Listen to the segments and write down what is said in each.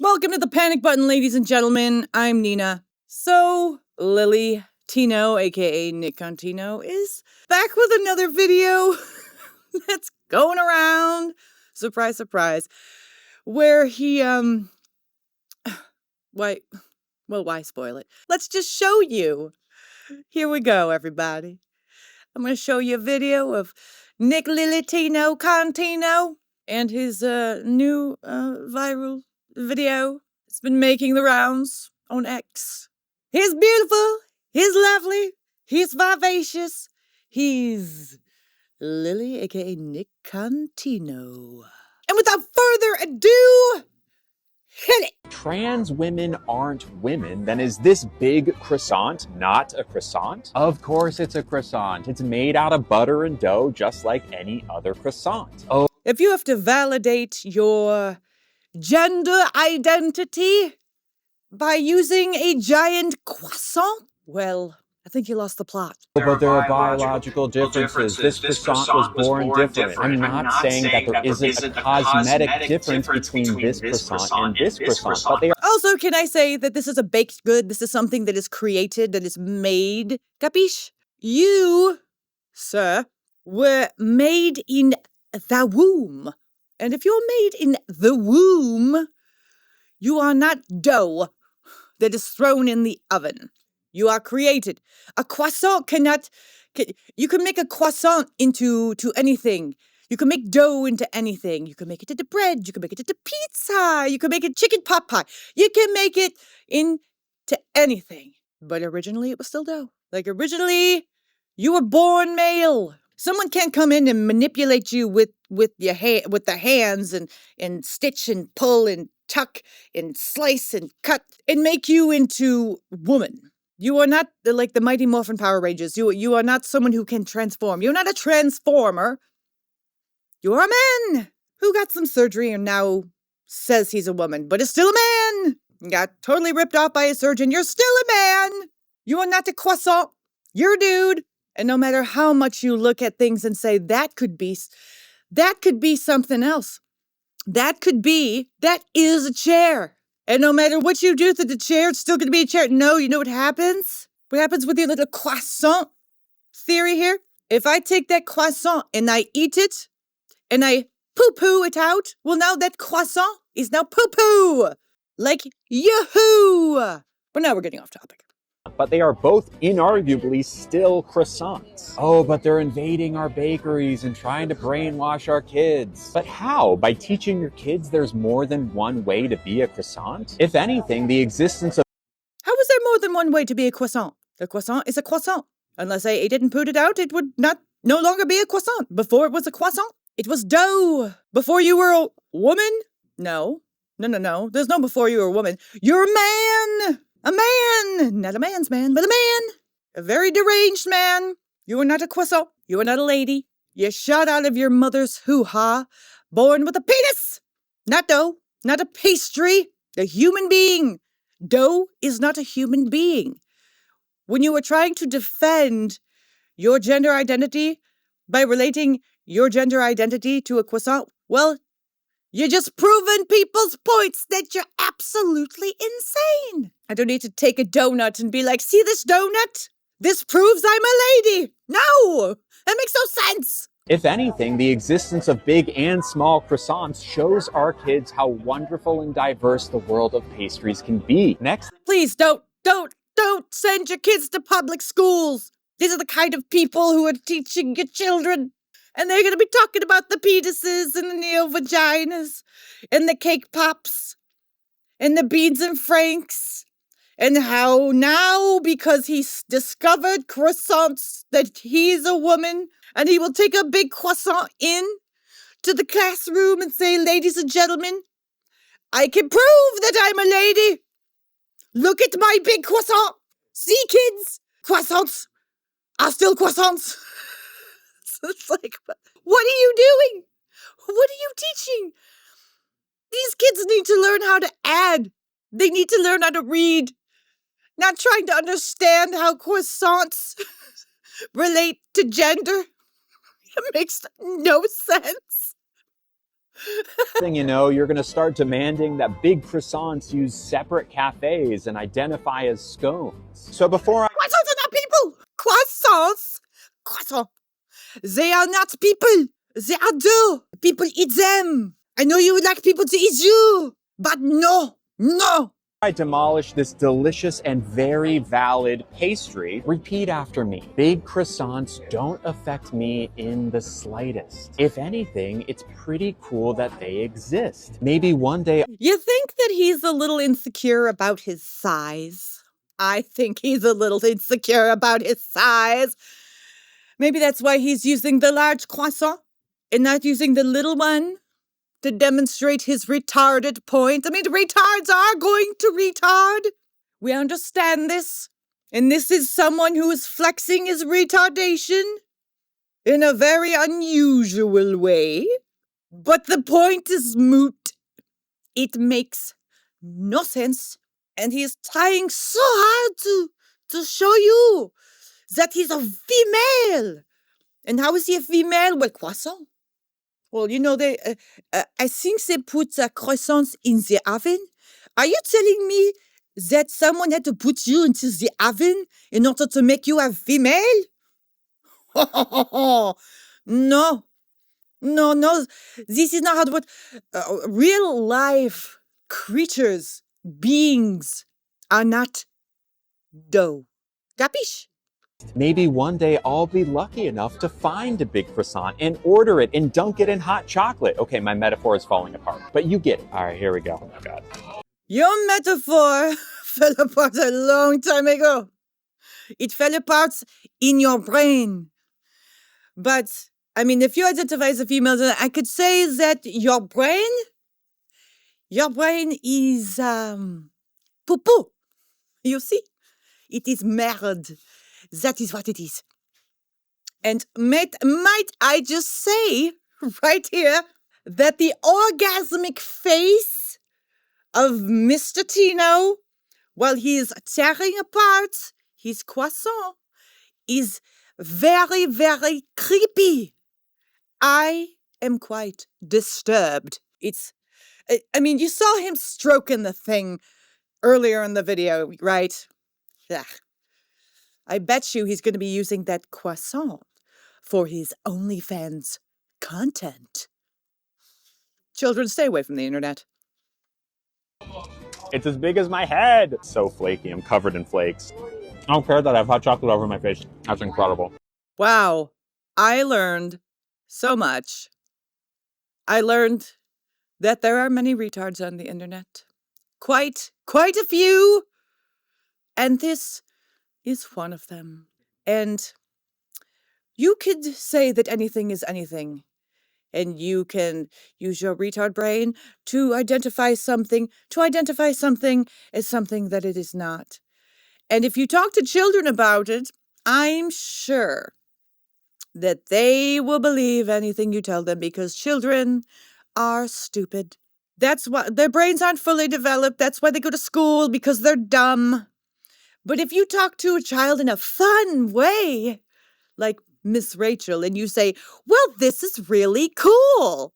Welcome to the Panic Button, ladies and gentlemen. I'm Nina. So, Lily Tino, aka Nick Contino, is back with another video that's going around. Surprise, surprise. Where he, why spoil it? Let's just show you. Here we go, everybody. I'm going to show you a video of Nick Lilitino Contino and his new viral video. It's been making the rounds on X. He's beautiful. He's lovely. He's vivacious. He's Lily, aka Nick Contino. And without further ado, hit it! Trans women aren't women, then is this big croissant not a croissant? Of course it's a croissant. It's made out of butter and dough just like any other croissant. Oh, If you have to validate your gender identity by using a giant croissant, well, I think you lost the plot. but there are biological differences. This croissant was born different. I'm not saying that there isn't a cosmetic difference between this croissant and this croissant, but they are Also, can I say that this is a baked good? This is something that is created, that is made. Capiche? You, sir, were made in the womb. And if you're made in the womb, you are not dough that is thrown in the oven. You are created. A croissant you can make a croissant into anything. You can make dough into anything. You can make it into bread. You can make it into pizza. You can make it chicken pot pie. You can make it into anything. But originally it was still dough. Like originally, you were born male. Someone can't come in and manipulate you with the hands and stitch and pull and tuck and slice and cut and make you into woman. You are not like the Mighty Morphin Power Rangers. You are not someone who can transform. You're not a transformer. You are a man who got some surgery and now says he's a woman, but is still a man. Got totally ripped off by a surgeon. You're still a man. You are not a croissant. You're a dude. And no matter how much you look at things and say, that could be something else. That is a chair. And no matter what you do to the chair, it's still going to be a chair. No, you know what happens? What happens with your little croissant theory here? If I take that croissant and I eat it and I poo-poo it out, well, now that croissant is now poo-poo. Like, yoo-hoo. But now we're getting off topic. But they are both inarguably still croissants. Oh, but they're invading our bakeries and trying to brainwash our kids. But how? By teaching your kids there's more than one way to be a croissant? If anything, the existence of How is there more than one way to be a croissant? The croissant is a croissant. Unless I ate it and put it out, it would no longer be a croissant. Before it was a croissant, it was dough. Before you were a woman? No. There's no before you were a woman. You're a man. A man! Not a man's man, but a man! A very deranged man! You are not a croissant. You are not a lady. You're shot out of your mother's hoo-ha, born with a penis! Not dough, not a pastry, a human being. Dough is not a human being. When you are trying to defend your gender identity by relating your gender identity to a croissant, well, you're just proving people's points that you're absolutely insane. I don't need to take a donut and be like, see this donut? This proves I'm a lady. No, that makes no sense. If anything, the existence of big and small croissants shows our kids how wonderful and diverse the world of pastries can be. Next, Please don't send your kids to public schools. These are the kind of people who are teaching your children. And they're going to be talking about the penises and the neo-vaginas and the cake pops and the beans and franks and how now, because he's discovered croissants, that he's a woman and he will take a big croissant in to the classroom and say, ladies and gentlemen, I can prove that I'm a lady. Look at my big croissant. See, kids, croissants are still croissants. It's like, what are you doing? What are you teaching? These kids need to learn how to add. They need to learn how to read. Not trying to understand how croissants relate to gender. It makes no sense. thing you know, you're going to start demanding that big croissants use separate cafes and identify as scones. So before Croissants are not people! Croissants! Croissants! They are not people! They are dough! People eat them! I know you would like people to eat you! But no! No! I demolish this delicious and very valid pastry, repeat after me. Big croissants don't affect me in the slightest. If anything, it's pretty cool that they exist. Maybe one day You think that he's a little insecure about his size? I think he's a little insecure about his size. Maybe that's why he's using the large croissant and not using the little one to demonstrate his retarded point. I mean, retards are going to retard. We understand this. And this is someone who is flexing his retardation in a very unusual way. But the point is moot. It makes no sense. And he is trying so hard to show you that he's a female. And how is he a female? Well, croissant. Well, you know, I think they put croissants in the oven. Are you telling me that someone had to put you into the oven in order to make you a female? No. No. This is not how it works. Real life creatures, beings, are not dough. Capiche? Maybe one day I'll be lucky enough to find a big croissant and order it and dunk it in hot chocolate. Okay, my metaphor is falling apart, but you get it. All right, here we go. Oh my God. Your metaphor fell apart a long time ago. It fell apart in your brain. But, I mean, if you identify as a female, then I could say that your brain is, poo-poo. You see? It is merde. That is what it is. And might I just say right here that the orgasmic face of Mr. Tino while he is tearing apart his croissant is very, very creepy. I am quite disturbed. I mean, you saw him stroking the thing earlier in the video, right? Yeah. I bet you he's going to be using that croissant for his OnlyFans content. Children, stay away from the internet. It's as big as my head. It's so flaky. I'm covered in flakes. I don't care that I have hot chocolate over my face. That's incredible. Wow. I learned so much. I learned that there are many retards on the internet. Quite a few. And this is one of them. And you could say that anything is anything. And you can use your retard brain to identify something as something that it is not. And if you talk to children about it, I'm sure that they will believe anything you tell them because children are stupid. That's why their brains aren't fully developed. That's why they go to school, because they're dumb. But if you talk to a child in a fun way, like Miss Rachel, and you say, well, this is really cool.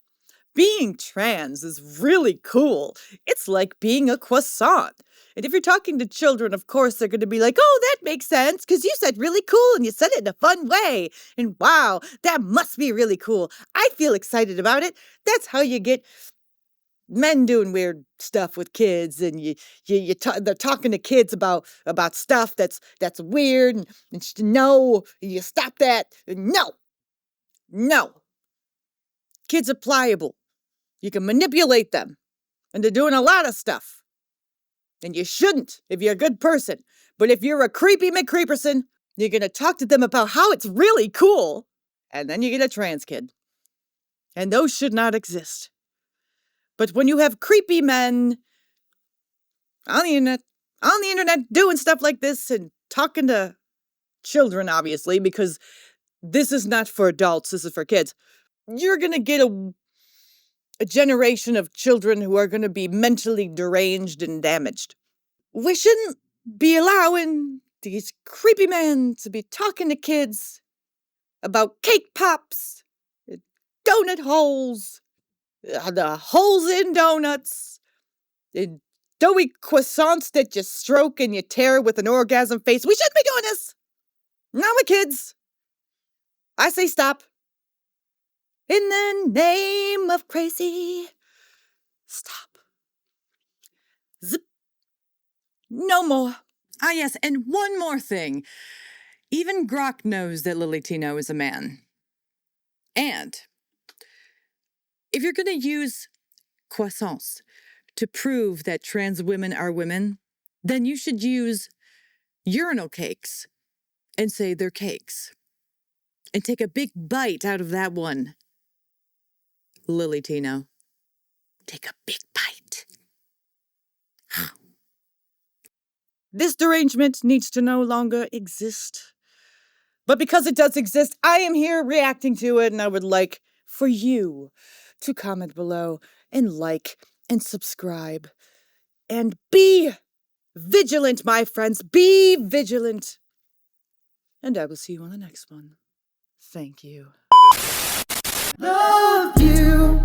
Being trans is really cool. It's like being a croissant. And if you're talking to children, of course, they're going to be like, oh, that makes sense, because you said really cool and you said it in a fun way. And wow, that must be really cool. I feel excited about it. That's how you get men doing weird stuff with kids, and they're talking to kids about stuff that's weird, and no, you stop that. No. Kids are pliable. You can manipulate them, and they're doing a lot of stuff. And you shouldn't if you're a good person. But if you're a creepy McCreeperson, you're going to talk to them about how it's really cool, and then you get a trans kid. And those should not exist. But when you have creepy men on the internet doing stuff like this and talking to children, obviously, because this is not for adults, this is for kids, you're going to get a generation of children who are going to be mentally deranged and damaged. We shouldn't be allowing these creepy men to be talking to kids about cake pops, and donut holes, the holes in donuts, the doughy croissants that you stroke and you tear with an orgasm face. We shouldn't be doing this. Not with kids. I say stop. In the name of crazy, stop. Zip. No more. Ah, yes, and one more thing. Even Grok knows that Lily Tino is a man. And if you're going to use croissants to prove that trans women are women, then you should use urinal cakes and say they're cakes. And take a big bite out of that one. Lily Tino, take a big bite. This derangement needs to no longer exist. But because it does exist, I am here reacting to it, and I would like for you to comment below and like and subscribe. And be vigilant, my friends. Be vigilant. And I will see you on the next one. Thank you. Love you.